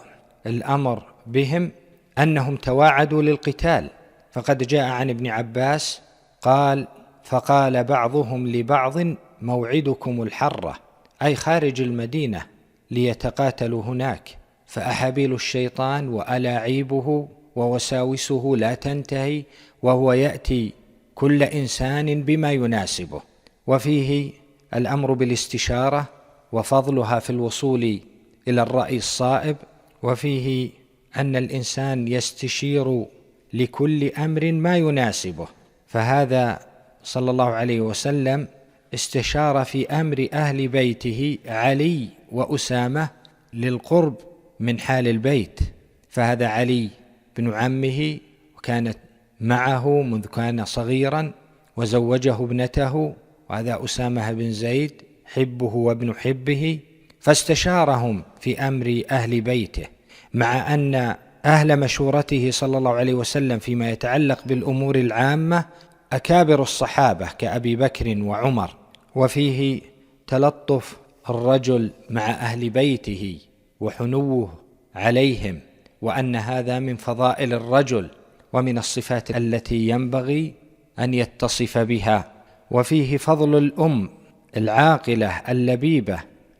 الأمر بهم أنهم تواعدوا للقتال. فقد جاء عن ابن عباس قال: فقال بعضهم لبعض: موعدكم الحرة، أي خارج المدينة، ليتقاتلوا هناك. فأحابيل الشيطان وألاعيبه ووساوسه لا تنتهي، وهو يأتي كل إنسان بما يناسبه. وفيه الأمر بالاستشارة وفضلها في الوصول إلى الرأي الصائب. وفيه أن الإنسان يستشير لكل أمر ما يناسبه، فهذا صلى الله عليه وسلم استشار في أمر أهل بيته علي وأسامة للقرب من حال البيت، فهذا علي بن عمه وكانت معه منذ كان صغيرا، وزوجه ابنته، وهذا أسامة بن زيد حبه وابن حبه، فاستشارهم في أمر أهل بيته، مع أن أهل مشورته صلى الله عليه وسلم فيما يتعلق بالأمور العامة أكابر الصحابة كأبي بكر وعمر. وفيه تلطف الرجل مع أهل بيته وحنوه عليهم، وأن هذا من فضائل الرجل ومن الصفات التي ينبغي أن يتصف بها. وفيه فضل الأم العاقلة اللبيبة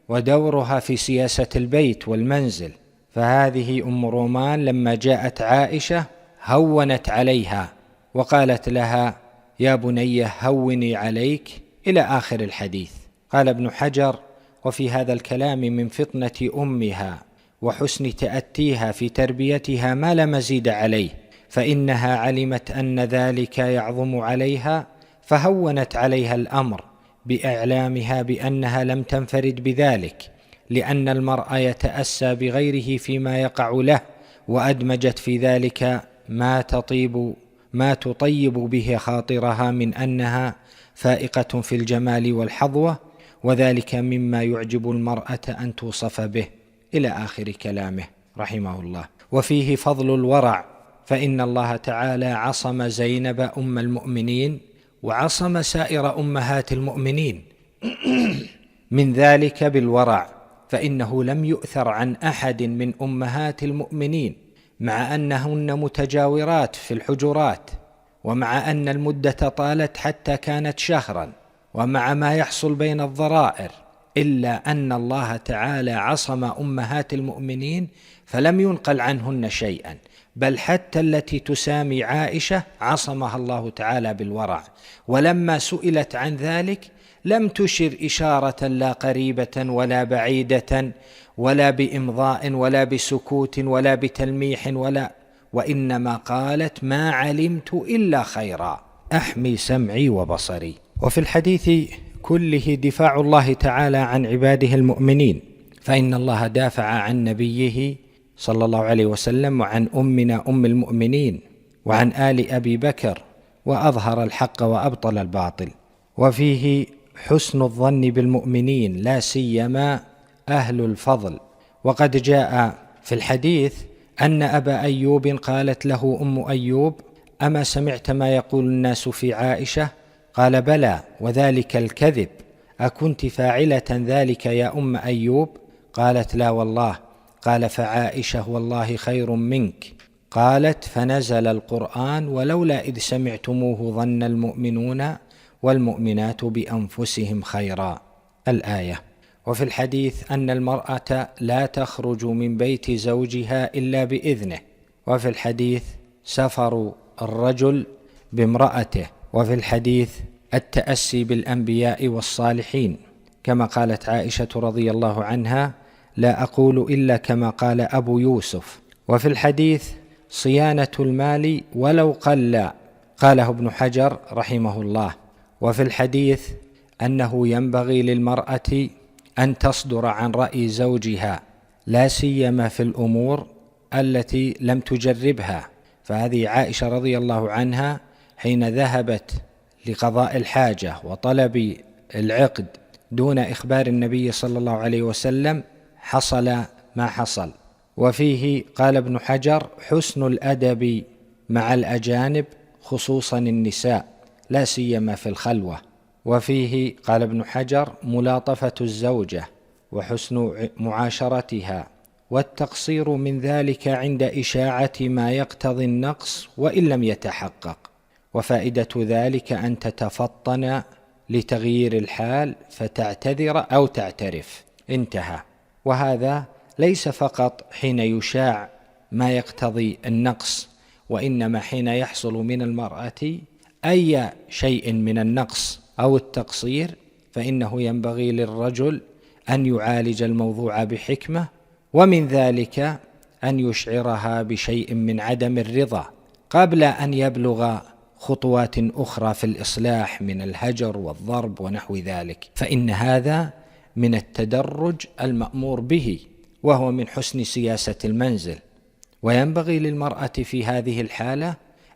ودورها في سياسة البيت والمنزل، فهذه أم رومان لما جاءت عائشة هونت عليها وقالت لها: يا بني هوني عليك، إلى آخر الحديث. قال ابن حجر: وفي هذا الكلام من فطنة أمها وحسن تأتيها في تربيتها ما لا مزيد عليه، فإنها علمت أن ذلك يعظم عليها، فهونت عليها الأمر بإعلامها بأنها لم تنفرد بذلك، لأن المرء يتأسى بغيره فيما يقع له، وأدمجت في ذلك ما تطيب به خاطرها من أنها فائقة في الجمال والحظوة، وذلك مما يعجب المرأة أن توصف به، إلى آخر كلامه رحمه الله. وفيه فضل الورع، فإن الله تعالى عصم زينب أم المؤمنين وعصم سائر أمهات المؤمنين من ذلك بالورع، فإنه لم يؤثر عن أحد من أمهات المؤمنين مع أنهن متجاورات في الحجرات، ومع أن المدة طالت حتى كانت شهرا، ومع ما يحصل بين الضرائر، إلا أن الله تعالى عصم أمهات المؤمنين فلم ينقل عنهن شيئا، بل حتى التي تسامي عائشة عصمها الله تعالى بالورع، ولما سئلت عن ذلك لم تشر إشارة لا قريبة ولا بعيدة ولا بإمضاء ولا بسكوت ولا بتلميح وإنما قالت: ما علمت إلا خيرا، أحمي سمعي وبصري. وفي الحديث كله دفاع الله تعالى عن عباده المؤمنين، فإن الله دافع عن نبيه صلى الله عليه وسلم وعن أمنا أم المؤمنين وعن آل أبي بكر، وأظهر الحق وأبطل الباطل. وفيه حسن الظن بالمؤمنين، لا سيما أهل الفضل. وقد جاء في الحديث أن أبا أيوب قالت له أم أيوب: أما سمعت ما يقول الناس في عائشة؟ قال: بلى، وذلك الكذب. أكنت فاعلة ذلك يا أم أيوب؟ قالت: لا والله. قال: فعائشة والله خير منك. قالت: فنزل القرآن: ولولا إذ سمعتموه ظن المؤمنون والمؤمنات بأنفسهم خيرا، الآية. وفي الحديث أن المرأة لا تخرج من بيت زوجها إلا بإذنه. وفي الحديث سفر الرجل بامرأته. وفي الحديث التأسي بالأنبياء والصالحين، كما قالت عائشة رضي الله عنها: لا أقول إلا كما قال أبو يوسف. وفي الحديث صيانة المال ولو قل، قاله ابن حجر رحمه الله. وفي الحديث أنه ينبغي للمرأة أن تصدر عن رأي زوجها، لا سيما في الأمور التي لم تجربها. فهذه عائشة رضي الله عنها حين ذهبت لقضاء الحاجة وطلب العقد دون إخبار النبي صلى الله عليه وسلم حصل ما حصل. وفيه قال ابن حجر: حسن الأدب مع الأجانب خصوصا النساء، لا سيما في الخلوة. وفيه قال ابن حجر: ملاطفة الزوجة وحسن معاشرتها، والتقصير من ذلك عند إشاعة ما يقتضي النقص وإن لم يتحقق، وفائدة ذلك أن تتفطن لتغيير الحال فتعتذر أو تعترف، انتهى. وهذا ليس فقط حين يشاع ما يقتضي النقص، وإنما حين يحصل من المرأة أي شيء من النقص أو التقصير، فإنه ينبغي للرجل أن يعالج الموضوع بحكمة، ومن ذلك أن يشعرها بشيء من عدم الرضا قبل أن يبلغ خطوات أخرى في الإصلاح من الهجر والضرب ونحو ذلك، فإن هذا من التدرج المأمور به، وهو من حسن سياسة المنزل. وينبغي للمرأة في هذه الحالة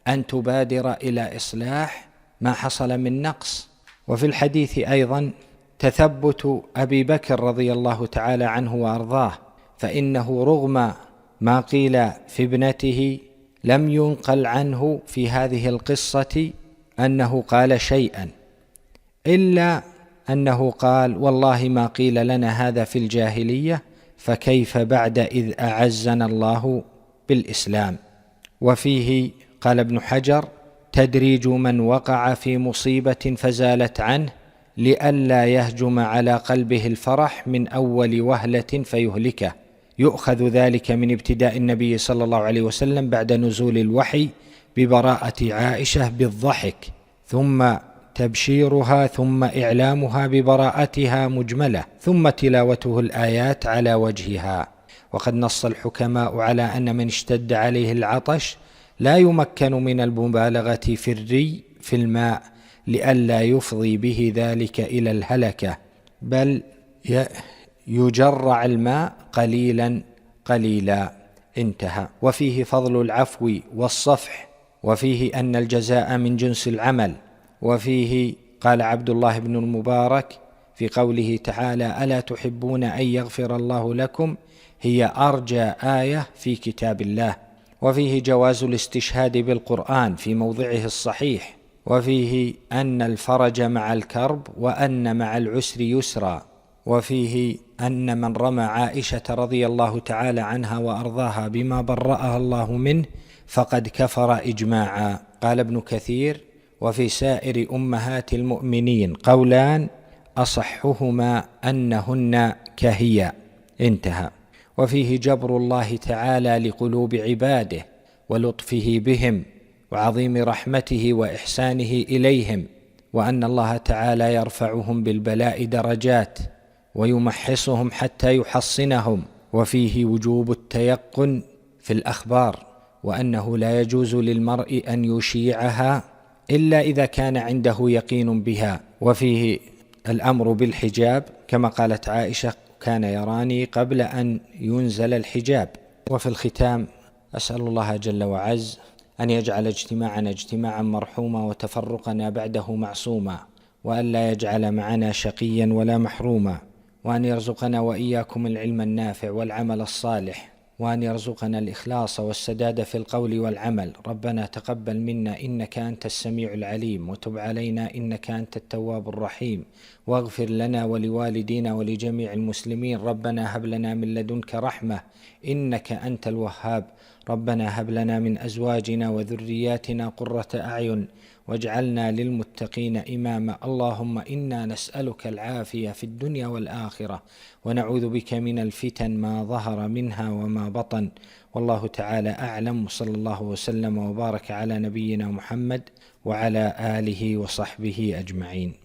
أن تبادر إلى إصلاح ما حصل من نقص. وفي الحديث أيضا تثبت أبي بكر رضي الله تعالى عنه وأرضاه، فإنه رغم ما قيل في ابنته لم ينقل عنه في هذه القصة أنه قال شيئا، إلا أنه قال: والله ما قيل لنا هذا في الجاهلية، فكيف بعد إذ أعزنا الله بالإسلام. وفيه قال ابن حجر: تدريج من وقع في مصيبة فزالت عنه لئلا يهجم على قلبه الفرح من أول وهلة فيهلكه. يؤخذ ذلك من ابتداء النبي صلى الله عليه وسلم بعد نزول الوحي ببراءة عائشة بالضحك، ثم تبشيرها، ثم إعلامها ببراءتها مجملة، ثم تلاوته الآيات على وجهها. وقد نص الحكماء على أن من اشتد عليه العطش لا يمكن من المبالغة في الري في الماء لئلا يفضي به ذلك إلى الهلكة، بل يجرع الماء قليلا قليلا، انتهى. وفيه فضل العفو والصفح، وفيه أن الجزاء من جنس العمل. وفيه قال عبد الله بن المبارك: في قوله تعالى: ألا تحبون أن يغفر الله لكم، هي أرجى آية في كتاب الله. وفيه جواز الاستشهاد بالقرآن في موضعه الصحيح، وفيه أن الفرج مع الكرب، وأن مع العسر يسرا. وفيه أن من رمى عائشة رضي الله تعالى عنها وأرضاها بما برأها الله منه فقد كفر إجماعا. قال ابن كثير: وفي سائر أمهات المؤمنين قولان أصحهما أنهن كهي. انتهى. وفيه جبر الله تعالى لقلوب عباده ولطفه بهم وعظيم رحمته وإحسانه إليهم، وأن الله تعالى يرفعهم بالبلاء درجات ويمحصهم حتى يحصنهم. وفيه وجوب التيقن في الأخبار، وأنه لا يجوز للمرء أن يشيعها إلا إذا كان عنده يقين بها. وفيه الأمر بالحجاب، كما قالت عائشة: كان يراني قبل أن ينزل الحجاب. وفي الختام أسأل الله جل وعز أن يجعل اجتماعنا اجتماعا مرحوما وتفرقنا بعده معصوما، وأن لا يجعل معنا شقيا ولا محروما، وأن يرزقنا وإياكم العلم النافع والعمل الصالح، وأن يرزقنا الإخلاص والسداد في القول والعمل. ربنا تقبل منا إنك أنت السميع العليم، وتب علينا إنك أنت التواب الرحيم، واغفر لنا ولوالدينا ولجميع المسلمين. ربنا هب لنا من لدنك رحمة إنك أنت الوهاب. ربنا هب لنا من أزواجنا وذرياتنا قرة أعين واجعلنا للمتقين إماما. اللهم إنا نسألك العافية في الدنيا والآخرة، ونعوذ بك من الفتن ما ظهر منها وما بطن. والله تعالى أعلم، وصلى الله وسلم وبارك على نبينا محمد وعلى آله وصحبه أجمعين.